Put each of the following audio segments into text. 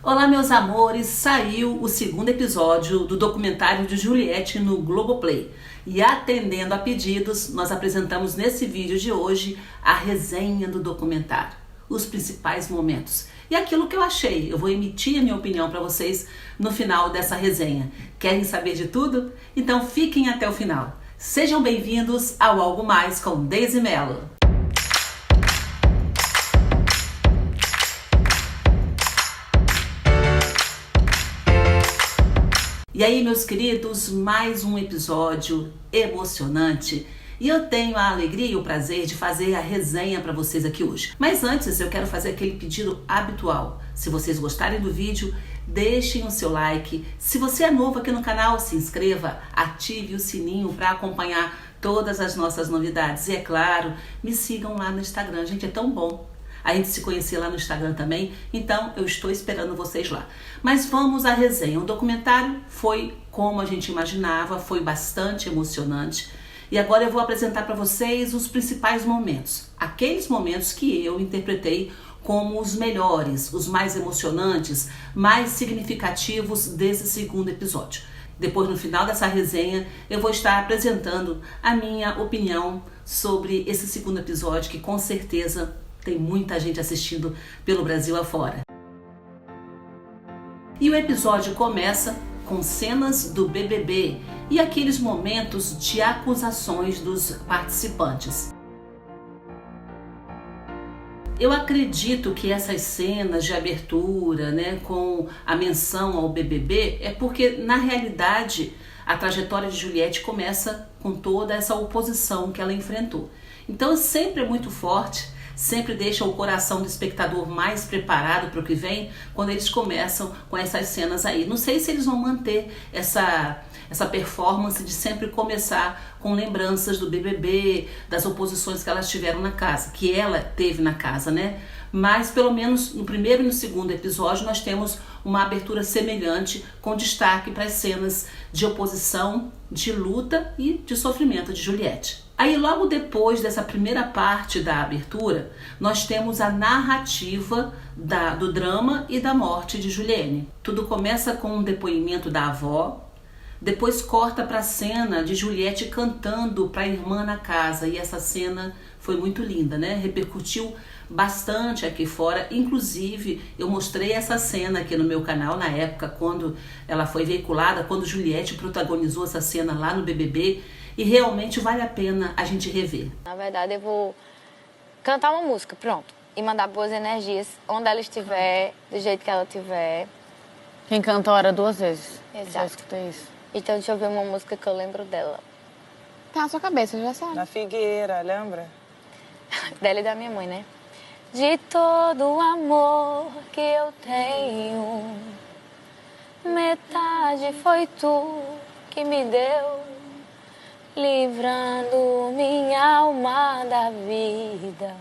Olá, meus amores! Saiu o segundo episódio do documentário de Juliette no Globoplay. E atendendo a pedidos, nós apresentamos nesse vídeo de hoje a resenha do documentário, os principais momentos. E aquilo que eu achei, eu vou emitir a minha opinião para vocês no final dessa resenha. Querem saber de tudo? Então fiquem até o final. Sejam bem-vindos ao Algo Mais com Deise Mello. E aí, meus queridos, mais um episódio emocionante. E eu tenho a alegria e o prazer de fazer a resenha para vocês aqui hoje. Mas antes, eu quero fazer aquele pedido habitual. Se vocês gostarem do vídeo, deixem o seu like. Se você é novo aqui no canal, se inscreva, ative o sininho para acompanhar todas as nossas novidades. E é claro, me sigam lá no Instagram. Gente, é tão bom a gente se conhecer lá no Instagram também, então eu estou esperando vocês lá. Mas vamos à resenha. O documentário foi como a gente imaginava, foi bastante emocionante. E agora eu vou apresentar para vocês os principais momentos. Aqueles momentos que eu interpretei como os melhores, os mais emocionantes, mais significativos desse segundo episódio. Depois, no final dessa resenha, eu vou estar apresentando a minha opinião sobre esse segundo episódio, que com certeza tem muita gente assistindo pelo Brasil afora. E o episódio começa com cenas do BBB e aqueles momentos de acusações dos participantes. Eu acredito que essas cenas de abertura, com a menção ao BBB, é porque, na realidade, a trajetória de Juliette começa com toda essa oposição que ela enfrentou. Então, sempre é muito forte, sempre deixa o coração do espectador mais preparado para o que vem quando eles começam com essas cenas aí. Não sei se eles vão manter essa performance de sempre começar com lembranças do BBB, das oposições que elas tiveram na casa, que ela teve na casa, Mas pelo menos no primeiro e no segundo episódio nós temos uma abertura semelhante, com destaque para as cenas de oposição, de luta e de sofrimento de Juliette. Aí logo depois dessa primeira parte da abertura, nós temos a narrativa do drama e da morte de Juliette. Tudo começa com um depoimento da avó, depois corta para a cena de Juliette cantando para a irmã na casa, e essa cena foi muito linda, Repercutiu bastante aqui fora, inclusive eu mostrei essa cena aqui no meu canal na época quando ela foi veiculada, quando Juliette protagonizou essa cena lá no BBB, e realmente vale a pena a gente rever. Na verdade, eu vou cantar uma música, pronto, e mandar boas energias onde ela estiver, do jeito que ela estiver. Quem canta ora duas vezes. Exato. Já escutei isso. Então, deixa eu ver uma música que eu lembro dela. Tá na sua cabeça, já sabe. Na Figueira, lembra? Dela e da minha mãe, De todo o amor que eu tenho, metade foi tu que me deu, livrando minha alma da vida,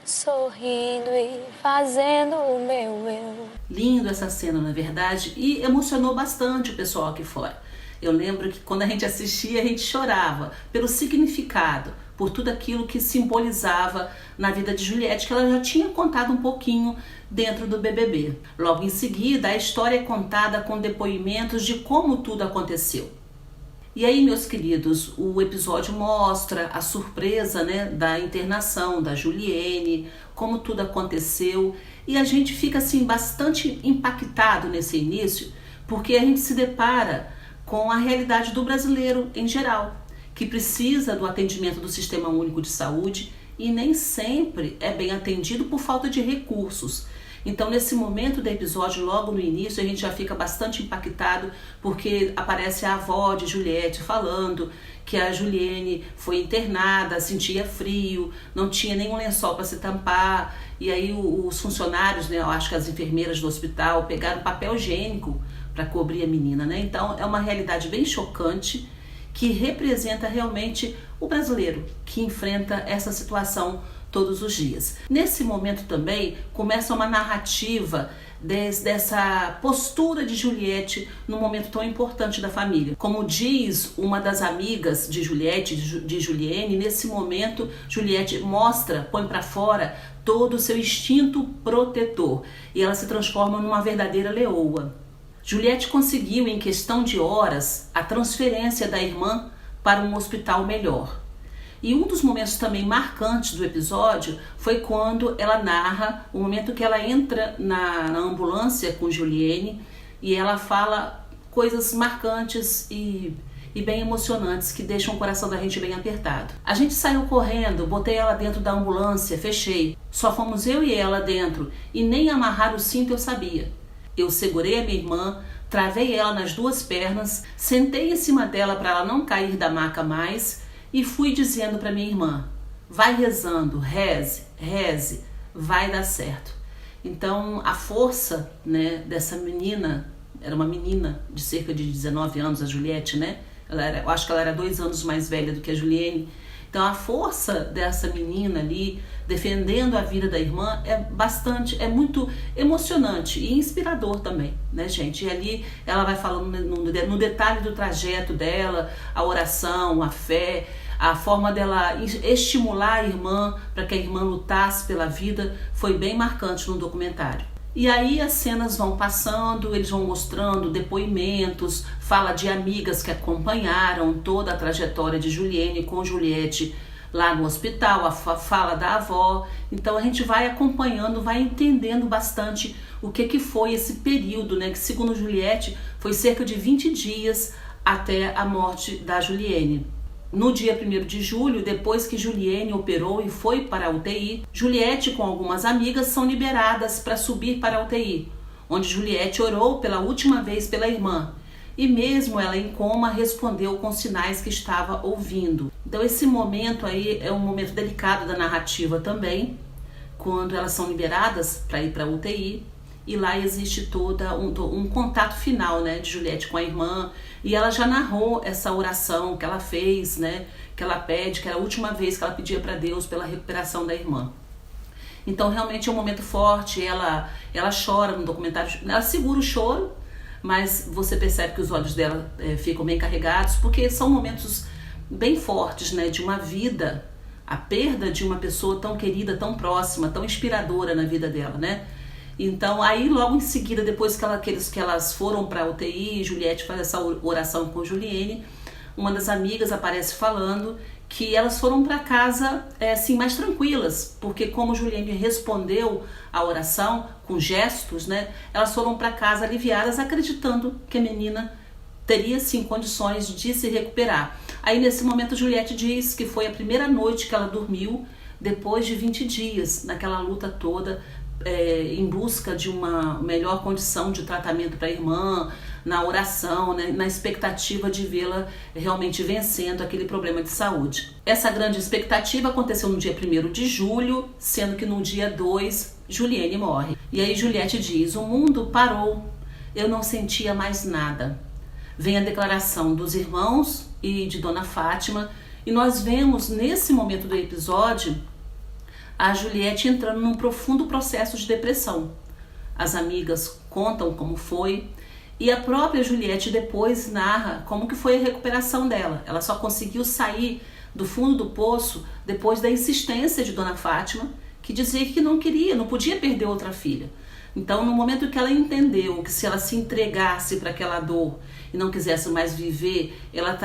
sorrindo e fazendo o meu eu. Lindo essa cena, na verdade, e emocionou bastante o pessoal aqui fora. Eu lembro que quando a gente assistia, a gente chorava pelo significado, por tudo aquilo que simbolizava na vida de Juliette, que ela já tinha contado um pouquinho dentro do BBB. Logo em seguida, a história é contada com depoimentos de como tudo aconteceu. E aí, meus queridos, o episódio mostra a surpresa, da internação da Juliette, como tudo aconteceu, e a gente fica assim bastante impactado nesse início, porque a gente se depara com a realidade do brasileiro em geral, que precisa do atendimento do Sistema Único de Saúde e nem sempre é bem atendido por falta de recursos. Então, nesse momento do episódio, logo no início, a gente já fica bastante impactado, porque aparece a avó de Juliette falando que a Juliette foi internada, sentia frio, não tinha nenhum lençol para se tampar, e aí os funcionários, eu acho que as enfermeiras do hospital, pegaram papel higiênico para cobrir a menina, Então, é uma realidade bem chocante, que representa realmente o brasileiro que enfrenta essa situação todos os dias. Nesse momento também começa uma narrativa dessa postura de Juliette num momento tão importante da família. Como diz uma das amigas de Juliette, de Juliette, nesse momento Juliette mostra, põe para fora todo o seu instinto protetor e ela se transforma numa verdadeira leoa. Juliette conseguiu, em questão de horas, a transferência da irmã para um hospital melhor. E um dos momentos também marcantes do episódio foi quando ela narra o momento que ela entra na ambulância com Juliene e ela fala coisas marcantes e bem emocionantes que deixam o coração da gente bem apertado. A gente saiu correndo, botei ela dentro da ambulância, fechei. Só fomos eu e ela dentro e nem amarrar o cinto eu sabia. Eu segurei a minha irmã, travei ela nas duas pernas, sentei em cima dela para ela não cair da maca mais e fui dizendo para minha irmã, vai rezando, reze, reze, vai dar certo. Então a força, né, dessa menina, era uma menina de cerca de 19 anos, a Juliette, né? Eu acho que ela era 2 anos mais velha do que a Juliene. Então a força dessa menina ali, defendendo a vida da irmã, é muito emocionante e inspirador também, né, gente? E ali ela vai falando no detalhe do trajeto dela, a oração, a fé, a forma dela estimular a irmã para que a irmã lutasse pela vida, foi bem marcante no documentário. E aí as cenas vão passando, eles vão mostrando depoimentos, fala de amigas que acompanharam toda a trajetória de Juliene com Juliette lá no hospital, a fala da avó. Então a gente vai acompanhando, vai entendendo bastante o que foi esse período, né? Que segundo Juliette foi cerca de 20 dias até a morte da Juliene. No dia 1º de julho, depois que Juliene operou e foi para a UTI, Juliette com algumas amigas são liberadas para subir para a UTI, onde Juliette orou pela última vez pela irmã. E mesmo ela em coma, respondeu com sinais que estava ouvindo. Então esse momento aí é um momento delicado da narrativa também, quando elas são liberadas para ir para a UTI. E lá existe todo um contato final, né, de Juliette com a irmã. E ela já narrou essa oração que ela fez, né, que ela pede, que era a última vez que ela pedia para Deus pela recuperação da irmã. Então realmente é um momento forte, ela chora no documentário, ela segura o choro, mas você percebe que os olhos dela ficam bem carregados, porque são momentos bem fortes, né, de uma vida, a perda de uma pessoa tão querida, tão próxima, tão inspiradora na vida dela, né? Então aí logo em seguida, depois que elas foram para a UTI, Juliette faz essa oração com Juliene, uma das amigas aparece falando que elas foram para casa assim, mais tranquilas, porque como Juliene respondeu a oração com gestos, né, elas foram para casa aliviadas, acreditando que a menina teria sim condições de se recuperar. Aí nesse momento Juliette diz que foi a primeira noite que ela dormiu depois de 20 dias, naquela luta toda, em busca de uma melhor condição de tratamento para a irmã, na oração, né, na expectativa de vê-la realmente vencendo aquele problema de saúde. Essa grande expectativa aconteceu no dia 1º de julho, sendo que no dia 2, Juliene morre. E aí Juliette diz, o mundo parou, eu não sentia mais nada. Vem a declaração dos irmãos e de Dona Fátima, e nós vemos nesse momento do episódio a Juliette entrando num profundo processo de depressão. As amigas contam como foi e a própria Juliette depois narra como que foi a recuperação dela. Ela só conseguiu sair do fundo do poço depois da insistência de Dona Fátima, que dizia que não queria, não podia perder outra filha. Então, no momento que ela entendeu que se ela se entregasse para aquela dor e não quisesse mais viver, ela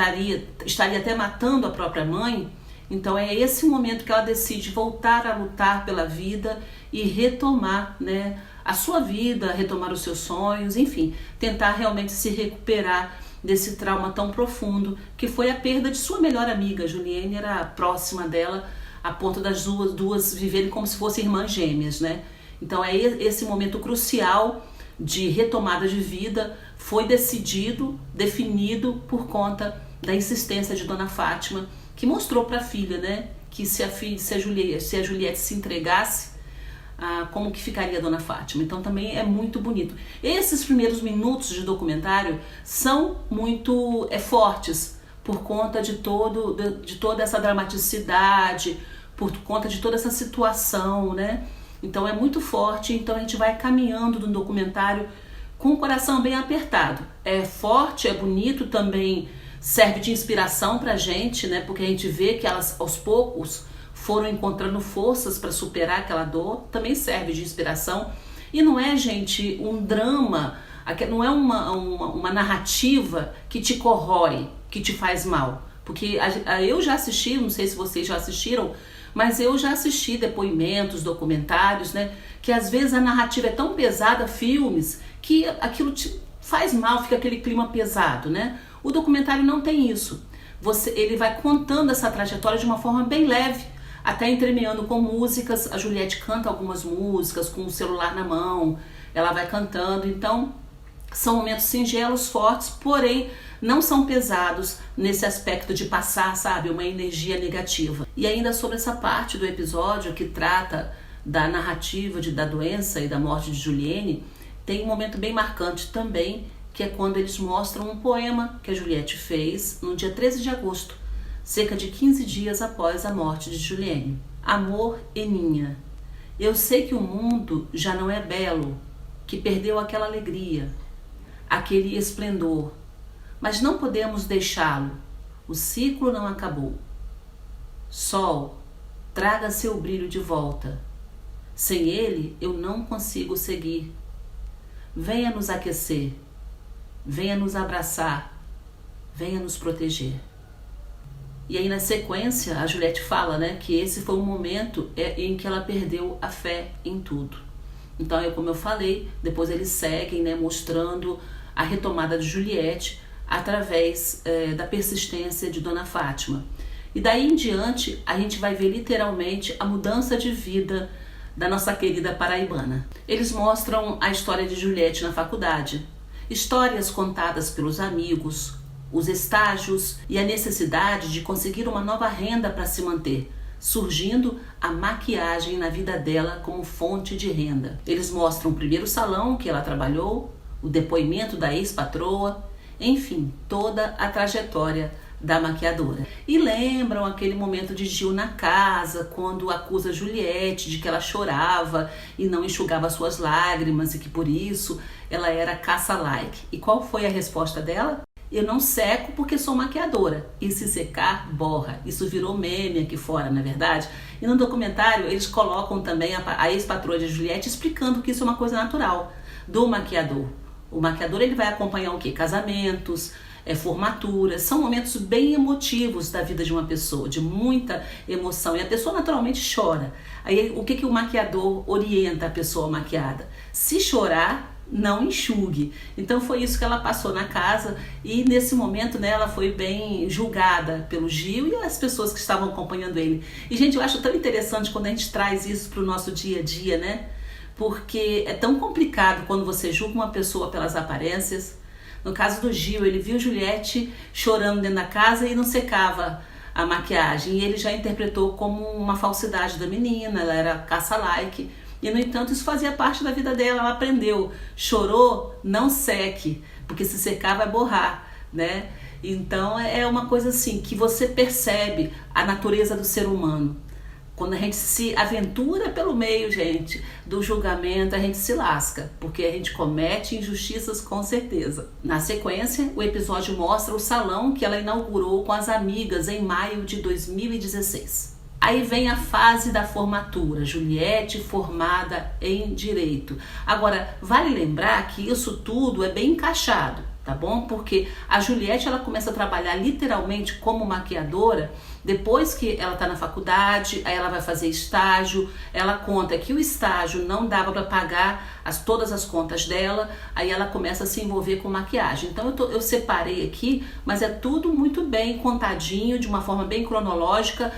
estaria até matando a própria mãe. Então é esse momento que ela decide voltar a lutar pela vida e retomar, né, a sua vida, retomar os seus sonhos, enfim, tentar realmente se recuperar desse trauma tão profundo que foi a perda de sua melhor amiga. Juliene era próxima dela, a ponto das duas viverem como se fossem irmãs gêmeas, né? Então é esse momento crucial de retomada de vida, foi definido por conta da insistência de Dona Fátima, que mostrou para a filha, né, que se a Juliette se entregasse, como que ficaria a Dona Fátima. Então também é muito bonito. Esses primeiros minutos de documentário são muito fortes, por conta de toda essa dramaticidade, por conta de toda essa situação, né? Então é muito forte, então a gente vai caminhando no documentário com o coração bem apertado. É forte, é bonito também, serve de inspiração pra gente, né? Porque a gente vê que elas aos poucos foram encontrando forças para superar aquela dor, também serve de inspiração. E não é, gente, um drama, não é uma narrativa que te corrói, que te faz mal. Porque eu já assisti, não sei se vocês já assistiram, mas eu já assisti depoimentos, documentários, né? Que às vezes a narrativa é tão pesada, filmes, que aquilo te faz mal, fica aquele clima pesado, né? O documentário não tem isso. Ele vai contando essa trajetória de uma forma bem leve, até entremeando com músicas. A Juliette canta algumas músicas com o celular na mão, ela vai cantando. Então, são momentos singelos, fortes, porém não são pesados nesse aspecto de passar, sabe, uma energia negativa. E ainda sobre essa parte do episódio que trata da narrativa da doença e da morte de Juliene, tem um momento bem marcante também, que é quando eles mostram um poema que a Juliette fez no dia 13 de agosto, cerca de 15 dias após a morte de Juliene. Amor, Eninha, eu sei que o mundo já não é belo, que perdeu aquela alegria, aquele esplendor, mas não podemos deixá-lo, o ciclo não acabou. Sol, traga seu brilho de volta, sem ele eu não consigo seguir. Venha nos aquecer, venha nos abraçar, venha nos proteger. E aí na sequência a Juliette fala, né, que esse foi um momento em que ela perdeu a fé em tudo. Então, como eu falei, depois eles seguem, né, mostrando a retomada de Juliette através da persistência de Dona Fátima. E daí em diante a gente vai ver literalmente a mudança de vida da nossa querida paraibana. Eles mostram a história de Juliette na faculdade, histórias contadas pelos amigos, os estágios e a necessidade de conseguir uma nova renda para se manter, surgindo a maquiagem na vida dela como fonte de renda. Eles mostram o primeiro salão que ela trabalhou, o depoimento da ex-patroa, enfim, toda a trajetória da maquiadora. E lembram aquele momento de Gil na casa, quando acusa Juliette de que ela chorava e não enxugava suas lágrimas e que por isso ela era caça-like. E qual foi a resposta dela? Eu não seco porque sou maquiadora. E se secar, borra. Isso virou meme aqui fora, não é verdade? E no documentário eles colocam também a ex-patroa de Juliette explicando que isso é uma coisa natural do maquiador. O maquiador ele vai acompanhar o quê? Casamentos, formaturas, são momentos bem emotivos da vida de uma pessoa, de muita emoção. E a pessoa naturalmente chora. Aí o que o maquiador orienta a pessoa maquiada? Se chorar, não enxugue. Então foi isso que ela passou na casa e nesse momento, né, ela foi bem julgada pelo Gil e as pessoas que estavam acompanhando ele. E gente, eu acho tão interessante quando a gente traz isso para o nosso dia a dia, né? Porque é tão complicado quando você julga uma pessoa pelas aparências. No caso do Gil, ele viu Juliette chorando dentro da casa e não secava a maquiagem. E ele já interpretou como uma falsidade da menina, ela era caça-like. E, no entanto, isso fazia parte da vida dela, ela aprendeu. Chorou, não seque, porque se secar vai borrar, né? Então, é uma coisa assim, que você percebe a natureza do ser humano. Quando a gente se aventura pelo meio, gente, do julgamento, a gente se lasca, porque a gente comete injustiças com certeza. Na sequência, o episódio mostra o salão que ela inaugurou com as amigas em maio de 2016. Aí vem a fase da formatura, Juliette formada em Direito. Agora, vale lembrar que isso tudo é bem encaixado, tá bom? Porque a Juliette, ela começa a trabalhar literalmente como maquiadora depois que ela tá na faculdade, aí ela vai fazer estágio, ela conta que o estágio não dava para pagar todas as contas dela, aí ela começa a se envolver com maquiagem. Então eu separei aqui, mas é tudo muito bem contadinho, de uma forma bem cronológica,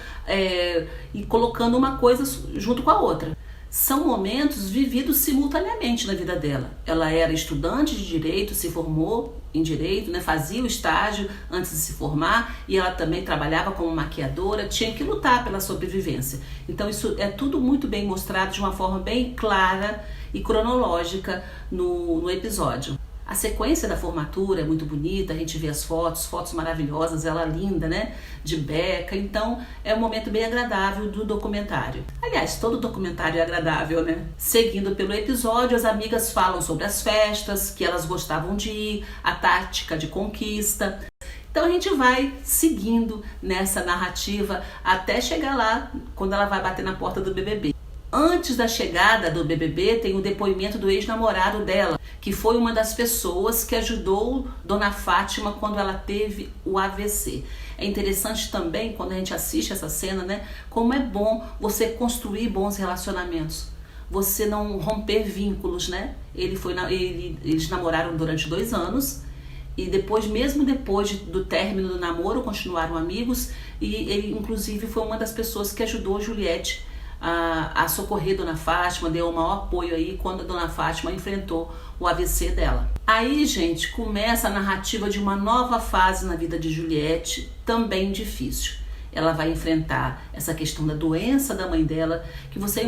e colocando uma coisa junto com a outra. São momentos vividos simultaneamente na vida dela. Ela era estudante de Direito, se formou em Direito, né, fazia o estágio antes de se formar e ela também trabalhava como maquiadora, tinha que lutar pela sobrevivência. Então isso é tudo muito bem mostrado de uma forma bem clara e cronológica no episódio. A sequência da formatura é muito bonita, a gente vê as fotos maravilhosas, ela linda, né, de beca, então é um momento bem agradável do documentário. Aliás, todo documentário é agradável, né? Seguindo pelo episódio, as amigas falam sobre as festas, que elas gostavam de ir, a tática de conquista. Então a gente vai seguindo nessa narrativa até chegar lá quando ela vai bater na porta do BBB. Antes da chegada do BBB tem o depoimento do ex-namorado dela, que foi uma das pessoas que ajudou Dona Fátima quando ela teve o AVC. É interessante também, quando a gente assiste essa cena, né, como é bom você construir bons relacionamentos. Você não romper vínculos, né? Eles namoraram durante 2 anos e depois, mesmo depois do término do namoro, continuaram amigos e ele, inclusive, foi uma das pessoas que ajudou Juliette a socorrer Dona Fátima, deu o maior apoio aí quando a Dona Fátima enfrentou o AVC dela. Aí, gente, começa a narrativa de uma nova fase na vida de Juliette, também difícil. Ela vai enfrentar essa questão da doença da mãe dela, que vocês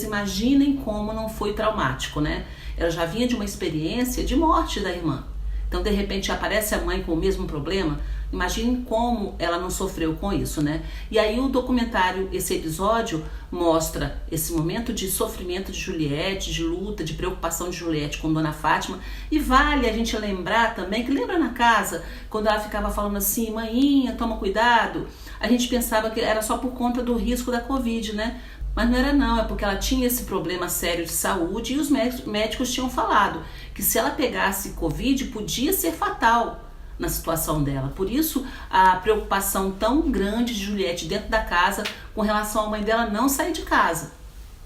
imaginem como não foi traumático, né? Ela já vinha de uma experiência de morte da irmã. Então, de repente, aparece a mãe com o mesmo problema. Imagine como ela não sofreu com isso, né? E aí o documentário, esse episódio, mostra esse momento de sofrimento de Juliette, de luta, de preocupação de Juliette com Dona Fátima. E vale a gente lembrar também, que lembra na casa, quando ela ficava falando assim, maninha, toma cuidado. A gente pensava que era só por conta do risco da Covid, né? Mas não era não, é porque ela tinha esse problema sério de saúde e os médicos tinham falado que se ela pegasse Covid podia ser fatal na situação dela. Por isso, a preocupação tão grande de Juliette dentro da casa com relação à mãe dela não sair de casa,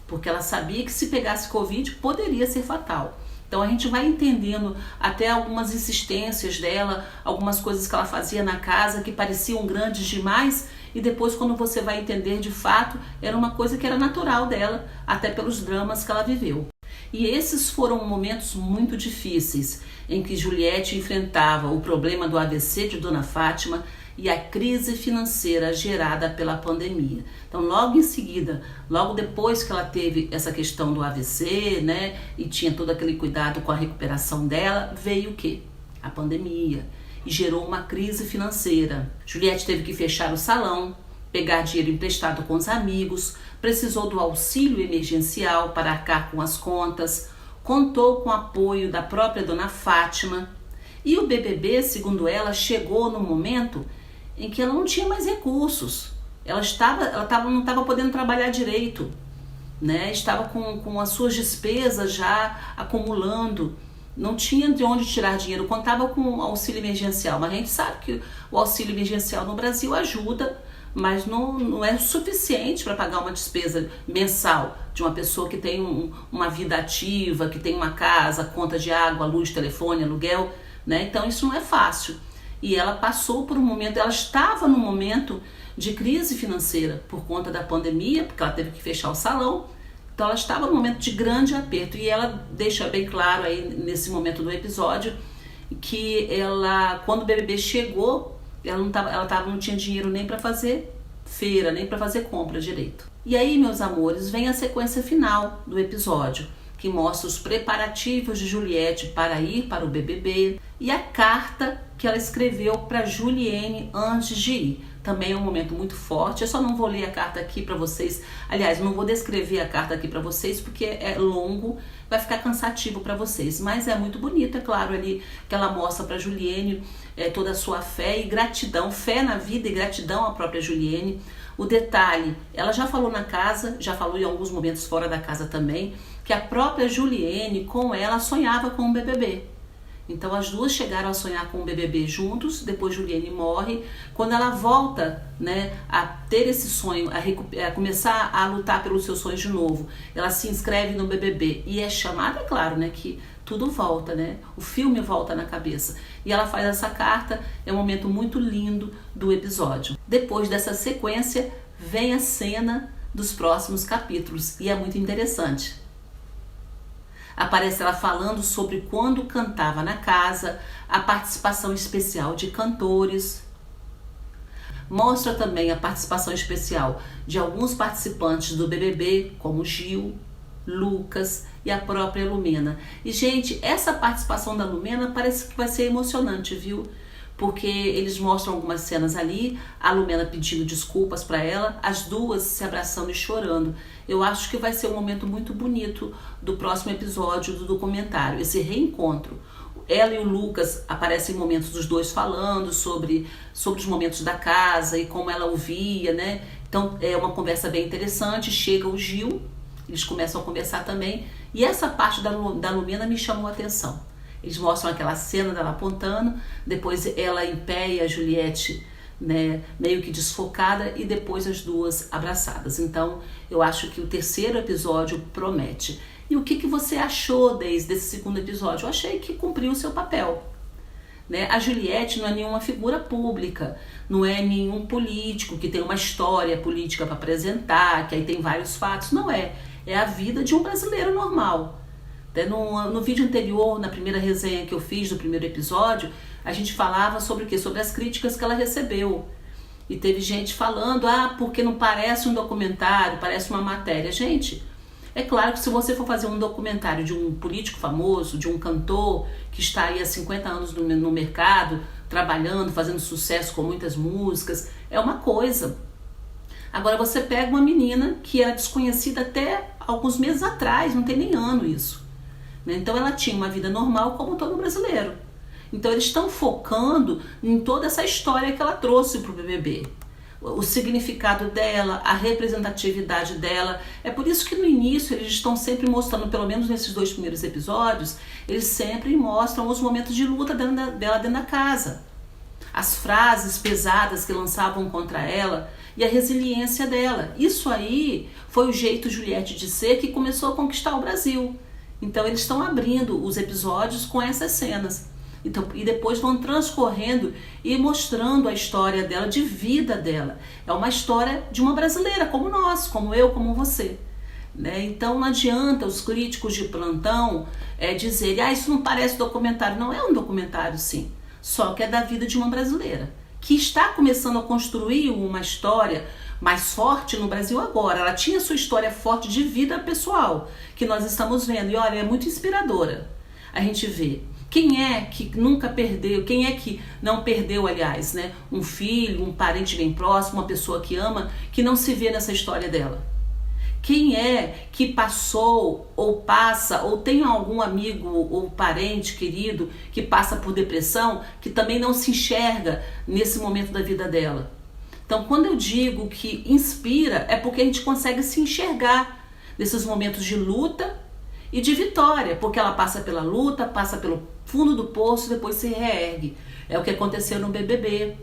porque ela sabia que se pegasse Covid poderia ser fatal. Então a gente vai entendendo até algumas insistências dela, algumas coisas que ela fazia na casa que pareciam grandes demais e depois, quando você vai entender de fato, era uma coisa que era natural dela, até pelos dramas que ela viveu. E esses foram momentos muito difíceis, em que Juliette enfrentava o problema do AVC de Dona Fátima e a crise financeira gerada pela pandemia. Então, logo em seguida, logo depois que ela teve essa questão do AVC, né, e tinha todo aquele cuidado com a recuperação dela, veio o quê? A pandemia. E gerou uma crise financeira. Juliette teve que fechar o salão, pegar dinheiro emprestado com os amigos, precisou do auxílio emergencial para arcar com as contas, contou com o apoio da própria Dona Fátima. E o BBB, segundo ela, chegou no momento em que ela não tinha mais recursos. Ela não estava podendo trabalhar direito, né? Estava com as suas despesas já acumulando. Não tinha de onde tirar dinheiro, contava com o auxílio emergencial. Mas a gente sabe que o auxílio emergencial no Brasil ajuda, mas não é suficiente para pagar uma despesa mensal de uma pessoa que tem uma vida ativa, que tem uma casa, conta de água, luz, telefone, aluguel, né? Então isso não é fácil. E ela passou por um momento, ela estava num momento de crise financeira por conta da pandemia, porque ela teve que fechar o salão. Então ela estava num momento de grande aperto e ela deixa bem claro aí nesse momento do episódio que ela, quando o BBB chegou, ela não tinha dinheiro nem para fazer feira, nem para fazer compra direito. E aí, meus amores, vem a sequência final do episódio, que mostra os preparativos de Juliette para ir para o BBB e a carta que ela escreveu para Juliene antes de ir. Também é um momento muito forte. Eu só não vou ler a carta aqui para vocês. Aliás, não vou descrever a carta aqui para vocês porque é longo, vai ficar cansativo para vocês. Mas é muito bonito, é claro, ali que ela mostra para Juliene toda a sua fé e gratidão, fé na vida e gratidão à própria Juliene. O detalhe, ela já falou na casa, já falou em alguns momentos fora da casa também, que a própria Juliene, com ela, sonhava com o BBB. Então as duas chegaram a sonhar com o BBB juntos, depois Juliene morre. Quando ela volta, né, a ter esse sonho, a começar a lutar pelos seus sonhos de novo, ela se inscreve no BBB e é chamada, é claro, né, que tudo volta, né, o filme volta na cabeça. E ela faz essa carta, é um momento muito lindo do episódio. Depois dessa sequência, vem a cena dos próximos capítulos e é muito interessante. Aparece ela falando sobre quando cantava na casa, a participação especial de cantores. Mostra também a participação especial de alguns participantes do BBB, como Gil, Lucas e a própria Lumena. E, gente, essa participação da Lumena parece que vai ser emocionante, viu? Porque eles mostram algumas cenas ali, a Lumena pedindo desculpas para ela, as duas se abraçando e chorando. Eu acho que vai ser um momento muito bonito do próximo episódio do documentário, esse reencontro. ela e o Lucas aparecem momentos dos dois falando sobre os momentos da casa e como ela ouvia, né? Então é uma conversa bem interessante. Chega o Gil, eles começam a conversar também, e essa parte da Lumena me chamou a atenção. Eles mostram aquela cena dela apontando, depois ela em pé e a Juliette, né, meio que desfocada, e depois as duas abraçadas. Então eu acho que o terceiro episódio promete. E o que você achou desse segundo episódio? Eu achei que cumpriu o seu papel, né? A Juliette não é nenhuma figura pública, não é nenhum político que tem uma história política para apresentar, que aí tem vários fatos. Não é. É a vida de um brasileiro normal. No vídeo anterior, na primeira resenha que eu fiz do primeiro episódio, a gente falava sobre o quê? Sobre as críticas que ela recebeu. E teve gente falando, porque não parece um documentário, parece uma matéria. Gente, é claro que se você for fazer um documentário de um político famoso, de um cantor que está aí há 50 anos no mercado, trabalhando, fazendo sucesso com muitas músicas, é uma coisa. Agora você pega uma menina que era desconhecida até alguns meses atrás, não tem nem ano isso. Então ela tinha uma vida normal como todo brasileiro. Então eles estão focando em toda essa história que ela trouxe para o BBB. O significado dela, a representatividade dela. É por isso que no início eles estão sempre mostrando, pelo menos nesses 2 primeiros episódios, eles sempre mostram os momentos de luta dela dentro da casa. As frases pesadas que lançavam contra ela e a resiliência dela. Isso aí foi o jeito Juliette de ser que começou a conquistar o Brasil. Então eles estão abrindo os episódios com essas cenas. Então, e depois vão transcorrendo e mostrando a história dela, de vida dela. É uma história de uma brasileira, como nós, como eu, como você. Né? Então não adianta os críticos de plantão dizerem, isso não parece documentário. Não é um documentário, sim. Só que é da vida de uma brasileira, que está começando a construir uma história mais forte no Brasil agora. Ela tinha sua história forte de vida pessoal, que nós estamos vendo. E olha, é muito inspiradora. A gente vê quem é que nunca perdeu, quem é que não perdeu, aliás, né? Um filho, um parente bem próximo, uma pessoa que ama, que não se vê nessa história dela. Quem é que passou ou passa, ou tem algum amigo ou parente querido que passa por depressão, que também não se enxerga nesse momento da vida dela? Então, quando eu digo que inspira, é porque a gente consegue se enxergar nesses momentos de luta e de vitória, porque ela passa pela luta, passa pelo fundo do poço e depois se reergue. É o que aconteceu no BBB.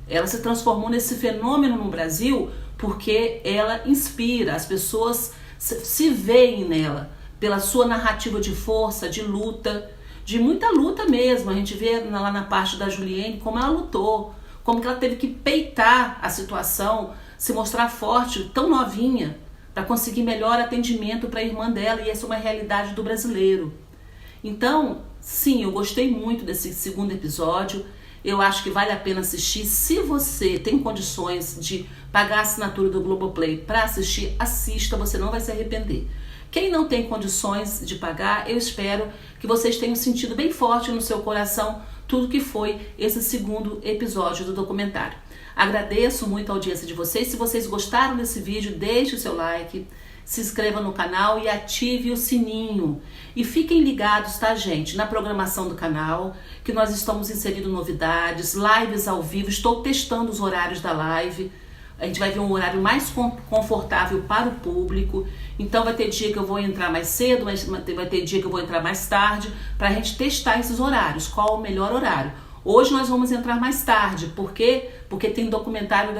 Ela se transformou nesse fenômeno no Brasil porque ela inspira, as pessoas se veem nela, pela sua narrativa de força, de luta, de muita luta mesmo. A gente vê lá na parte da Juliene como ela lutou, como que ela teve que peitar a situação, se mostrar forte, tão novinha, para conseguir melhor atendimento para a irmã dela, e essa é uma realidade do brasileiro. Então, sim, eu gostei muito desse segundo episódio. Eu acho que vale a pena assistir. Se você tem condições de pagar a assinatura do Globoplay para assistir, assista, você não vai se arrepender. Quem não tem condições de pagar, eu espero que vocês tenham sentido bem forte no seu coração tudo que foi esse segundo episódio do documentário. Agradeço muito a audiência de vocês. Se vocês gostaram desse vídeo, deixe o seu like, se inscreva no canal e ative o sininho. E fiquem ligados, tá, gente, na programação do canal, que nós estamos inserindo novidades, lives ao vivo. Estou testando os horários da live. A gente vai ver um horário mais confortável para o público. Então vai ter dia que eu vou entrar mais cedo, mas vai ter dia que eu vou entrar mais tarde, para a gente testar esses horários. Qual o melhor horário? Hoje nós vamos entrar mais tarde. Por quê? Porque tem documentário,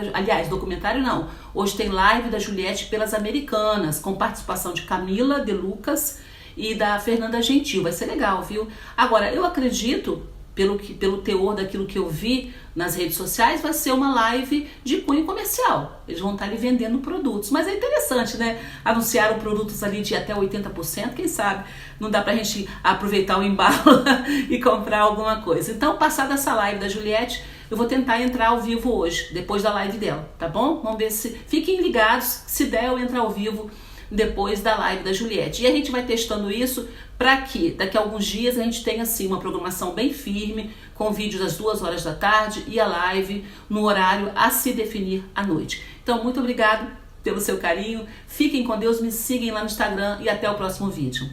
documentário não. Hoje tem live da Juliette pelas Americanas, com participação de Camila de Lucas e da Fernanda Gentil. Vai ser legal, viu? Agora, eu acredito, pelo teor daquilo que eu vi nas redes sociais, vai ser uma live de cunho comercial. Eles vão estar ali vendendo produtos. Mas é interessante, né? Anunciaram produtos ali de até 80%, quem sabe não dá pra gente aproveitar o embalo e comprar alguma coisa. Então, passada essa live da Juliette, eu vou tentar entrar ao vivo hoje, depois da live dela, tá bom? Vamos ver se... Fiquem ligados, se der eu entrar ao vivo depois da live da Juliette. E a gente vai testando isso para que daqui a alguns dias a gente tenha assim uma programação bem firme, com vídeos às 2 horas da tarde e a live no horário a se definir à noite. Então, muito obrigado pelo seu carinho, fiquem com Deus, me sigam lá no Instagram e até o próximo vídeo.